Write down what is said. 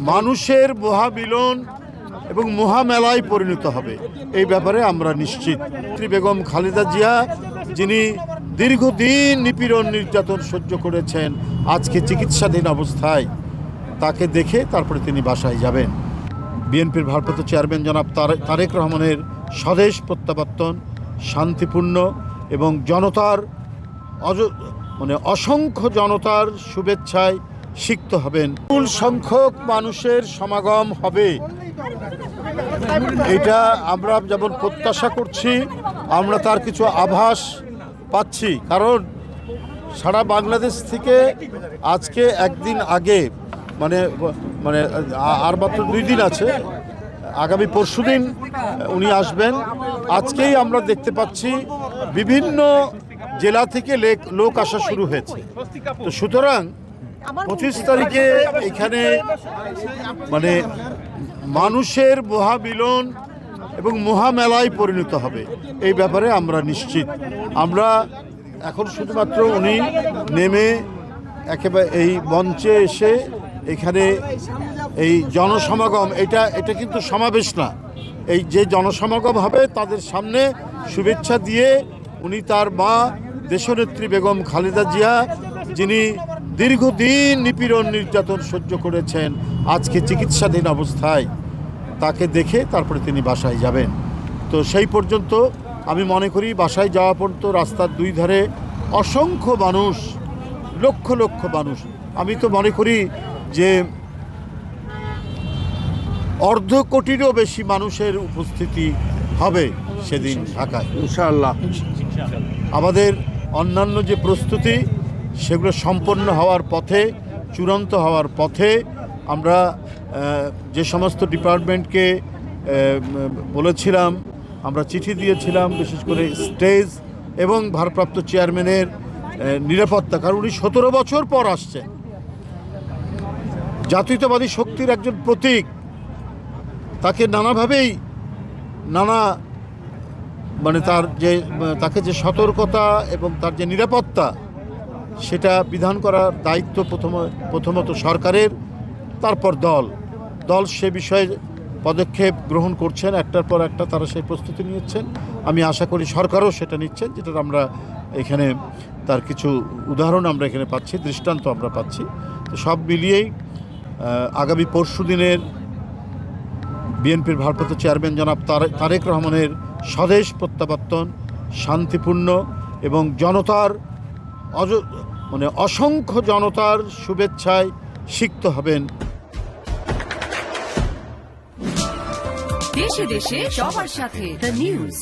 মানুষের মহামিলন এবং মহামেলায় পরিণত হবে এই ব্যাপারে আমরা নিশ্চিত। বেগম খালেদা জিয়া যিনি দীর্ঘদিন নিপীড়ন নির্যাতন সহ্য করেছেন, আজকে চিকিৎসাধীন অবস্থায় তাকে দেখে তারপরে তিনি বাসায় যাবেন। বিএনপির ভারপ্রাপ্ত চেয়ারম্যান জনাব তারেক রহমানের স্বদেশ প্রত্যাবর্তন শান্তিপূর্ণ এবং জনতার অসংখ্য জনতার শুভেচ্ছায় সিক্ত হবেন। বিপুল সংখ্যক মানুষের সমাগম হবে, এটা আমরা যেমন প্রত্যাশা করছি, আমরা তার কিছু আভাস পাচ্ছি। কারণ সারা বাংলাদেশ থেকে আজকে একদিন আগে মানে আর মাত্র 2 দিন আছে, আগামী পরশুদিন উনি আসবেন। আজকেই আমরা দেখতে পাচ্ছি বিভিন্ন জেলা থেকে লোক আসা শুরু হয়েছে। তো সুতরাং 25 তারিখে এখানে মানুষের মহামিলন এবং মহামেলায় পরিণত হবে এই ব্যাপারে আমরা নিশ্চিত। আমরা এখন শুধুমাত্র উনি নেমে একেবারে এই মঞ্চে এসে এখানে এই জনসমাগম, এটা কিন্তু সমাবেশ না, এই যে জনসমাগম হবে তাদের সামনে শুভেচ্ছা দিয়ে উনি তার মা দেশনেত্রী বেগম খালেদা জিয়া যিনি দীর্ঘদিন নিপীড়ন নির্যাতন সহ্য করেছেন, আজকে চিকিৎসাধীন অবস্থায় তাকে দেখে তারপরে তিনি বাসায় যাবেন। তো সেই পর্যন্ত আমি মনে করি বাসায় যাওয়া পর্যন্ত রাস্তার 2 ধারে অসংখ্য মানুষ, লক্ষ লক্ষ মানুষ, আমি তো মনে করি যে 1/2 কোটিরও বেশি মানুষের উপস্থিতি হবে সেদিন ঢাকায় ইনশাআল্লাহ। আমাদের অন্যান্য যে প্রস্তুতি সেগুলো সম্পন্ন হওয়ার পথে, চূড়ান্ত হওয়ার পথে। আমরা যে সমস্ত ডিপার্টমেন্টকে বলেছিলাম, আমরা চিঠি দিয়েছিলাম, বিশেষ করে স্টেজ এবং ভারপ্রাপ্ত চেয়ারম্যানের নিরাপত্তা, কারণ উনি 17 বছর পর আসছেন, জাতীয়তাবাদী শক্তির একজন প্রতীক, তাকে নানাভাবেই তাকে যে সতর্কতা এবং তার যে নিরাপত্তা সেটা বিধান করার দায়িত্ব প্রথমত সরকারের, তারপর দল সে বিষয়ে পদক্ষেপ গ্রহণ করছেন, একটার পর একটা তারা সেই প্রস্তুতি নিচ্ছেন। আমি আশা করি সরকারও সেটা নিচ্ছেন, যেটা আমরা এখানে তার কিছু উদাহরণ আমরা এখানে পাচ্ছি, দৃষ্টান্ত আমরা পাচ্ছি। তো সব মিলিয়েই আগামী পরশুদিনের বিএনপির ভারপ্রাপ্ত চেয়ারম্যান জনাব তারেক রহমানের স্বদেশ প্রত্যাবর্তন শান্তিপূর্ণ এবং জনতার অসংখ্য জনতার শুভেচ্ছায় সিক্ত হবেন। দেশে দেশে সবার সাথে দ্য নিউজ।